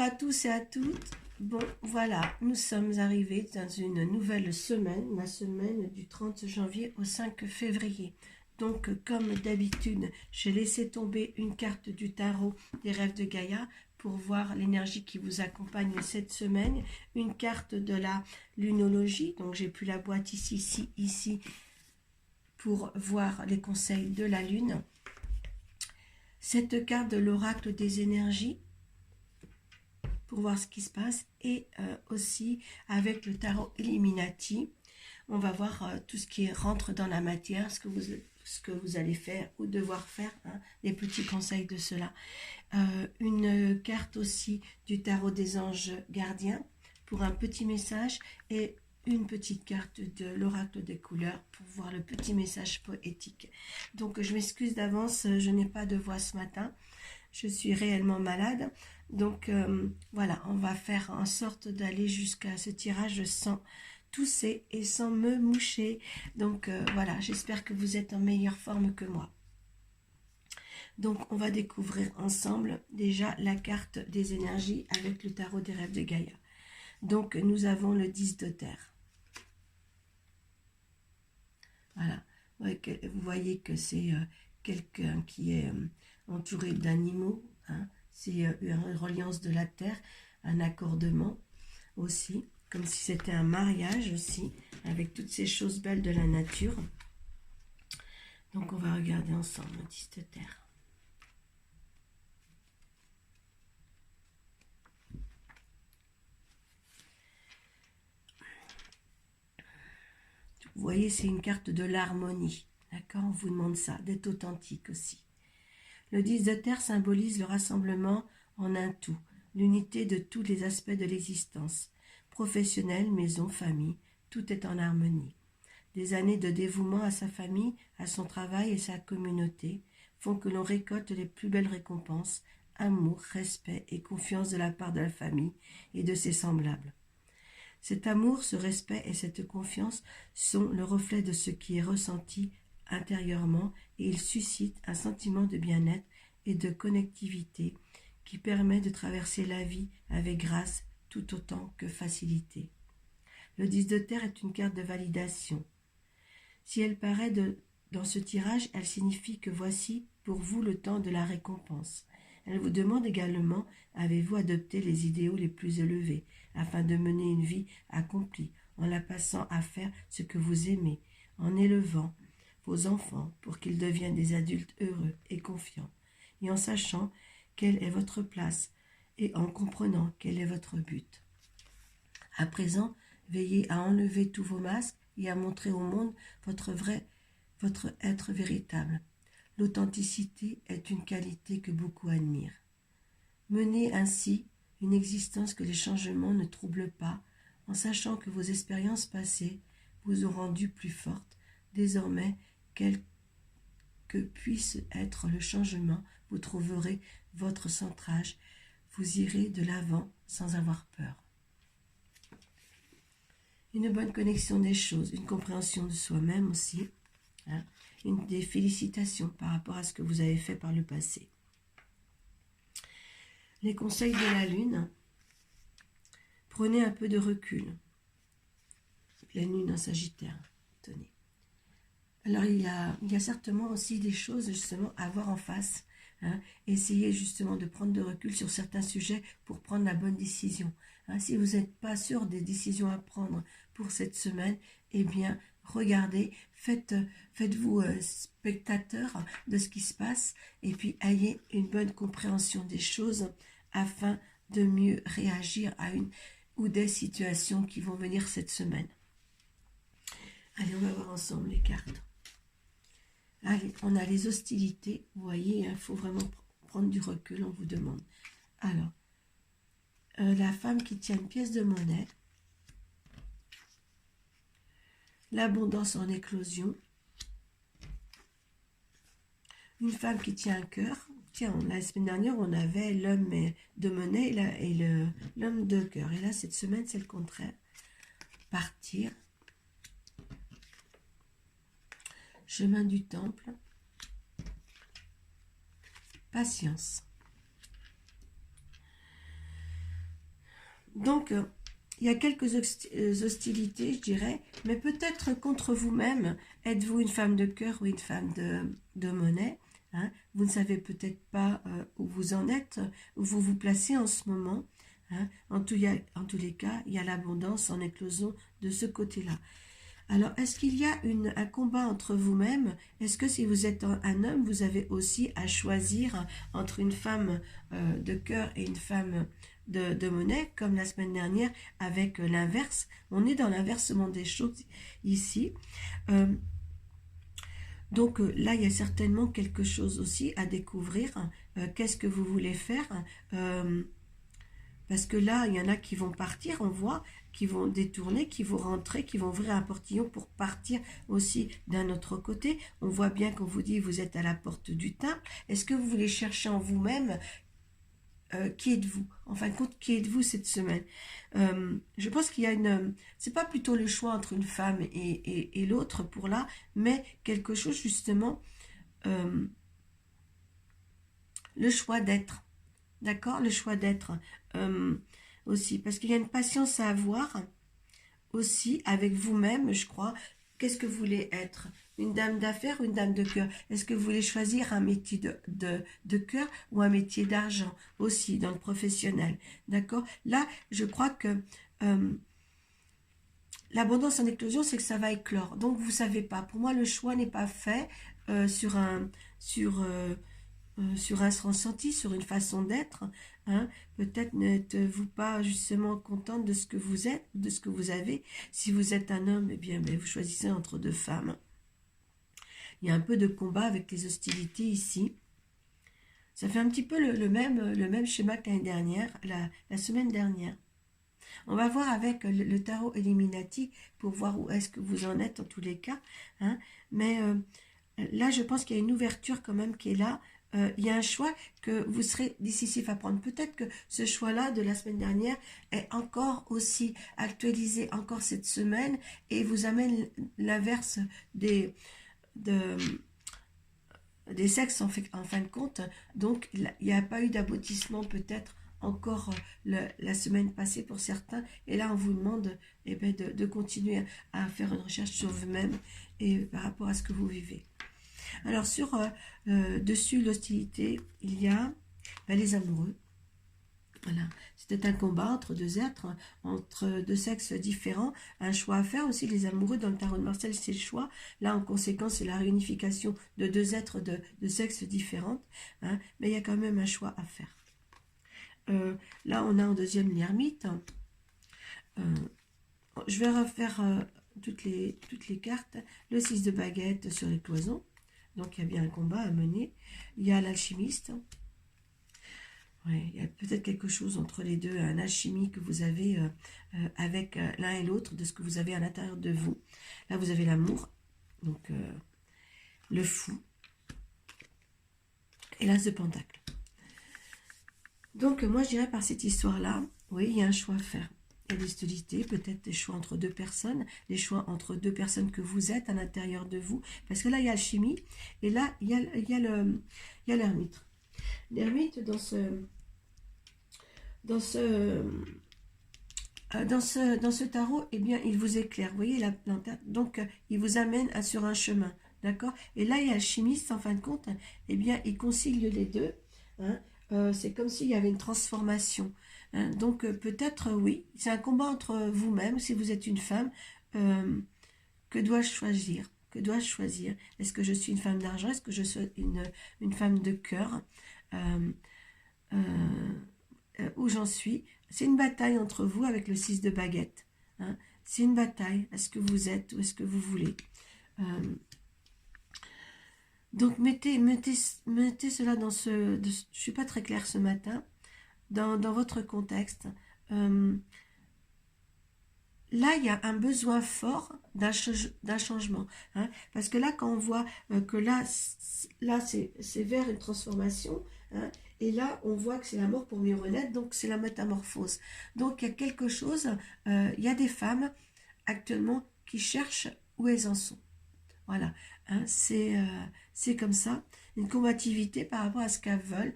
à tous et à toutes. Bon, voilà, nous sommes arrivés dans une nouvelle semaine, la semaine du 30 janvier au 5 février. Donc, comme d'habitude, j'ai laissé tomber une carte du tarot des rêves de Gaïa pour voir l'énergie qui vous accompagne cette semaine. Une carte de la lunologie, donc j'ai plus la boîte ici, pour voir les conseils de la lune. Cette carte de l'oracle des énergies, pour voir ce qui se passe, et aussi avec le tarot Illuminati, on va voir tout ce qui rentre dans la matière, ce que vous allez faire ou devoir faire, hein, les petits conseils de cela. Une carte aussi du tarot des anges gardiens pour un petit message, et une petite carte de l'oracle des couleurs pour voir le petit message poétique. Donc je m'excuse d'avance, je n'ai pas de voix ce matin. Je suis réellement malade, donc voilà, on va faire en sorte d'aller jusqu'à ce tirage sans tousser et sans me moucher. Donc voilà, j'espère que vous êtes en meilleure forme que moi. Donc on va découvrir ensemble déjà la carte des énergies avec le tarot des rêves de Gaïa. Donc nous avons le 10 de terre. Voilà, vous voyez que c'est quelqu'un qui est entouré d'animaux, hein. C'est une reliance de la terre, un accordement aussi, comme si c'était un mariage aussi, avec toutes ces choses belles de la nature. Donc on va regarder ensemble le 10 de terre. Vous voyez, c'est une carte de l'harmonie, d'accord? On vous demande ça, d'être authentique aussi. Le 10 de terre symbolise le rassemblement en un tout, l'unité de tous les aspects de l'existence. Professionnel, maison, famille, tout est en harmonie. Des années de dévouement à sa famille, à son travail et sa communauté font que l'on récolte les plus belles récompenses, amour, respect et confiance de la part de la famille et de ses semblables. Cet amour, ce respect et cette confiance sont le reflet de ce qui est ressenti intérieurement, et ils suscitent un sentiment de bien-être et de connectivité qui permet de traverser la vie avec grâce tout autant que facilité. Le 10 de terre est une carte de validation. Si elle paraît dans ce tirage, elle signifie que voici pour vous le temps de la récompense. Elle vous demande également, avez-vous adopté les idéaux les plus élevés afin de mener une vie accomplie, en la passant à faire ce que vous aimez, en élevant vos enfants pour qu'ils deviennent des adultes heureux et confiants, et en sachant quelle est votre place et en comprenant quel est votre but. À présent, veillez à enlever tous vos masques et à montrer au monde votre être véritable. L'authenticité est une qualité que beaucoup admirent. Menez ainsi une existence que les changements ne troublent pas, en sachant que vos expériences passées vous ont rendu plus forte. Désormais, quel que puisse être le changement, vous trouverez votre centrage, vous irez de l'avant sans avoir peur. Une bonne connexion des choses, une compréhension de soi-même aussi, hein, des félicitations par rapport à ce que vous avez fait par le passé. Les conseils de la lune, prenez un peu de recul. Pleine lune en Sagittaire, tenez. Alors il y a certainement aussi des choses justement à voir en face, hein. Essayez justement de prendre de recul sur certains sujets pour prendre la bonne décision, hein. Si vous n'êtes pas sûr des décisions à prendre pour cette semaine, eh bien regardez, faites-vous spectateur de ce qui se passe, et puis ayez une bonne compréhension des choses afin de mieux réagir à une ou des situations qui vont venir cette semaine. Allez, on va voir ensemble les cartes. Allez, on a les hostilités, vous voyez, il faut vraiment prendre du recul, on vous demande. Alors, la femme qui tient une pièce de monnaie, l'abondance en éclosion, une femme qui tient un cœur. Tiens, la semaine dernière, on avait l'homme de monnaie et l'homme de cœur. Et là, cette semaine, c'est le contraire. Partir. Chemin du temple. Patience. Donc, il y a quelques hostilités, je dirais, mais peut-être contre vous-même. Êtes-vous une femme de cœur ou une femme de monnaie, hein? Vous ne savez peut-être pas où vous en êtes, où vous vous placez en ce moment. Hein? En tous les cas, il y a l'abondance en éclosion de ce côté-là. Alors, est-ce qu'il y a un combat entre vous-même? Est-ce que si vous êtes un homme, vous avez aussi à choisir entre une femme de cœur et une femme de monnaie, comme la semaine dernière avec l'inverse? On est dans l'inversement des choses ici. Donc là, il y a certainement quelque chose aussi à découvrir. Qu'est-ce que vous voulez faire? Parce que là, il y en a qui vont partir, on voit, qui vont détourner, qui vont rentrer, qui vont ouvrir un portillon pour partir aussi d'un autre côté. On voit bien qu'on vous dit, vous êtes à la porte du temple. Est-ce que vous voulez chercher en vous-même qui êtes-vous? En fin de compte, qui êtes-vous cette semaine? Je pense qu'il y a c'est pas plutôt le choix entre une femme et l'autre pour là, mais quelque chose justement, euh, le choix d'être. D'accord? Le choix d'être aussi. Parce qu'il y a une patience à avoir aussi avec vous-même, je crois. Qu'est-ce que vous voulez être? Une dame d'affaires ou une dame de cœur? Est-ce que vous voulez choisir un métier de cœur ou un métier d'argent aussi dans le professionnel? D'accord? Là, je crois que l'abondance en éclosion, c'est que ça va éclore. Donc, vous ne savez pas. Pour moi, le choix n'est pas fait sur sur, sur un ressenti, sur une façon d'être. Hein. Peut-être n'êtes-vous pas justement contente de ce que vous êtes, de ce que vous avez. Si vous êtes un homme, eh bien, vous choisissez entre deux femmes. Il y a un peu de combat avec les hostilités ici. Ça fait un petit peu le même schéma que l'année dernière, la semaine dernière. On va voir avec le tarot Illuminati pour voir où est-ce que vous en êtes en tous les cas. Hein. Mais là, je pense qu'il y a une ouverture quand même qui est là. Il y a un choix que vous serez décisif à prendre. Peut-être que ce choix-là de la semaine dernière est encore aussi actualisé encore cette semaine et vous amène l'inverse des sexes en fin de compte. Donc, il n'y a pas eu d'aboutissement peut-être encore la semaine passée pour certains. Et là, on vous demande de continuer à faire une recherche sur vous-même et par rapport à ce que vous vivez. Alors, dessus l'hostilité, il y a les amoureux. Voilà, c'était un combat entre deux êtres, entre deux sexes différents, un choix à faire aussi. Les amoureux dans le tarot de Marseille, c'est le choix. Là, en conséquence, c'est la réunification de deux êtres de sexes différents, hein, mais il y a quand même un choix à faire. Là, on a en deuxième l'ermite. Je vais refaire toutes les cartes. Le 6 de baguette sur les cloisons. Donc, il y a bien un combat à mener. Il y a l'alchimiste. Ouais, il y a peut-être quelque chose entre les deux, un alchimie que vous avez avec l'un et l'autre, de ce que vous avez à l'intérieur de vous. Là, vous avez l'amour, donc le fou, et l'as de pentacle. Donc, moi, je dirais par cette histoire-là, oui, il y a un choix à faire. Il y a des hostilités, peut-être des choix entre deux personnes, des choix entre deux personnes que vous êtes à l'intérieur de vous. Parce que là, il y a l'alchimie, et là, il y a l'ermite. L'ermite, dans ce tarot, eh bien, il vous éclaire. Vous voyez, donc, il vous amène sur un chemin. D'accord? Et là, il y a l'alchimiste, en fin de compte, eh bien, il concilie les deux. Hein. C'est comme s'il y avait une transformation. Hein. Donc, peut-être, oui, c'est un combat entre vous-même, si vous êtes une femme. Que dois-je choisir? Que dois-je choisir? Est-ce que je suis une femme d'argent? Est-ce que je suis une femme de cœur? Où j'en suis, c'est une bataille entre vous avec le 6 de baguette. Hein. C'est une bataille. Est-ce que vous êtes ou est-ce que vous voulez? Donc mettez cela dans je ne suis pas très claire ce matin, dans votre contexte. Là, il y a un besoin fort d'un changement. Hein, parce que là, quand on voit que là c'est vers une transformation, hein, et là, on voit que c'est la mort pour mieux renaître, donc c'est la métamorphose. Donc, il y a quelque chose, il y a des femmes actuellement qui cherchent où elles en sont. Voilà, hein, c'est comme ça, une combativité par rapport à ce qu'elles veulent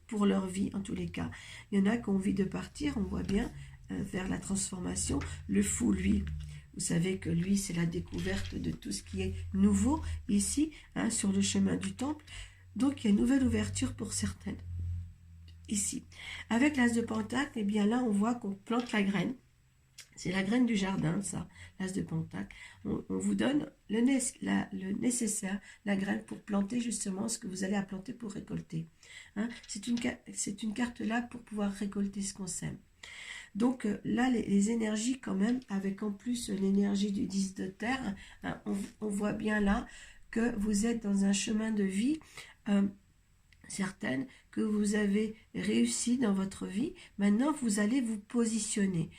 pour leur vie, en tous les cas. Il y en a qui ont envie de partir, on voit bien, vers la transformation. Le fou, lui, vous savez que lui, c'est la découverte de tout ce qui est nouveau ici, hein, sur le chemin du temple. Donc, il y a une nouvelle ouverture pour certaines ici. Avec l'as de pentacle, eh bien là, on voit qu'on plante la graine. C'est la graine du jardin, ça, l'as de pentacle. On vous donne le nécessaire, la graine pour planter justement ce que vous allez à planter pour récolter. Hein, c'est une carte là pour pouvoir récolter ce qu'on sème. Donc là, les énergies quand même, avec en plus l'énergie du 10 de terre, hein, on voit bien là que vous êtes dans un chemin de vie certaine, que vous avez réussi dans votre vie. Maintenant, vous allez vous positionner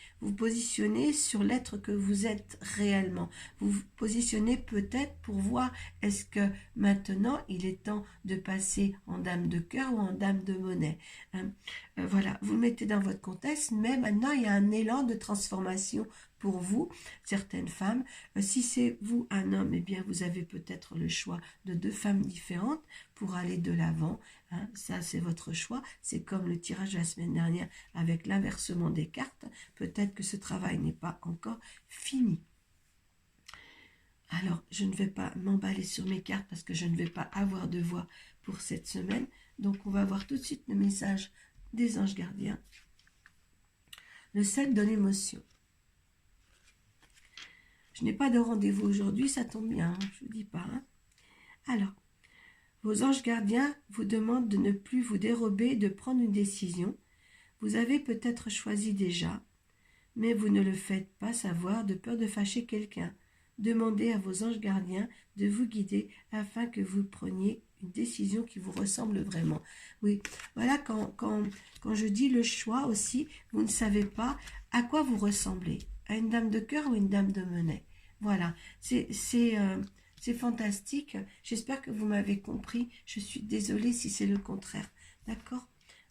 sur l'être que vous êtes réellement. Vous vous positionnez peut-être pour voir est-ce que maintenant, il est temps de passer en dame de cœur ou en dame de monnaie. Voilà, vous le mettez dans votre contexte, mais maintenant, il y a un élan de transformation pour vous, certaines femmes. Si c'est vous un homme, eh bien vous avez peut-être le choix de 2 femmes différentes pour aller de l'avant. Hein, ça, c'est votre choix. C'est comme le tirage de la semaine dernière avec l'inversement des cartes. Peut-être que ce travail n'est pas encore fini. Alors, je ne vais pas m'emballer sur mes cartes parce que je ne vais pas avoir de voix pour cette semaine. Donc, on va voir tout de suite le message des anges gardiens. Le 7 de l'émotion. Je n'ai pas de rendez-vous aujourd'hui, ça tombe bien, hein, je ne vous dis pas. Hein. Alors, vos anges gardiens vous demandent de ne plus vous dérober, de prendre une décision. Vous avez peut-être choisi déjà, mais vous ne le faites pas savoir de peur de fâcher quelqu'un. Demandez à vos anges gardiens de vous guider afin que vous preniez une décision qui vous ressemble vraiment. Oui, voilà, quand je dis le choix aussi, vous ne savez pas à quoi vous ressemblez. À une dame de cœur ou une dame de monnaie. Voilà, c'est fantastique. J'espère que vous m'avez compris. Je suis désolée si c'est le contraire. D'accord,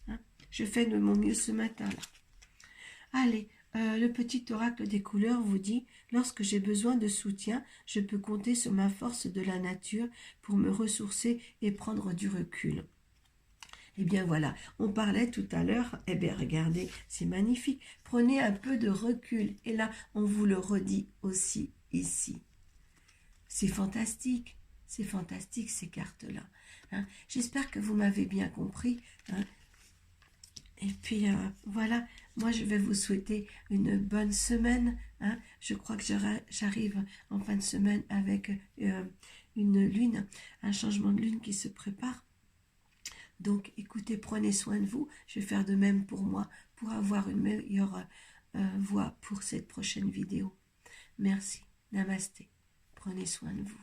hein? Je fais de mon mieux ce matin-là. Allez, le petit oracle des couleurs vous dit « Lorsque j'ai besoin de soutien, je peux compter sur ma force de la nature pour me ressourcer et prendre du recul. » Eh bien voilà, on parlait tout à l'heure, eh bien regardez, c'est magnifique. Prenez un peu de recul. Et là, on vous le redit aussi ici. C'est fantastique ces cartes-là. Hein. J'espère que vous m'avez bien compris. Hein. Et puis voilà, moi je vais vous souhaiter une bonne semaine. Hein. Je crois que j'arrive en fin de semaine avec une lune, un changement de lune qui se prépare. Donc, écoutez, prenez soin de vous. Je vais faire de même pour moi, pour avoir une meilleure voix pour cette prochaine vidéo. Merci. Namasté. Prenez soin de vous.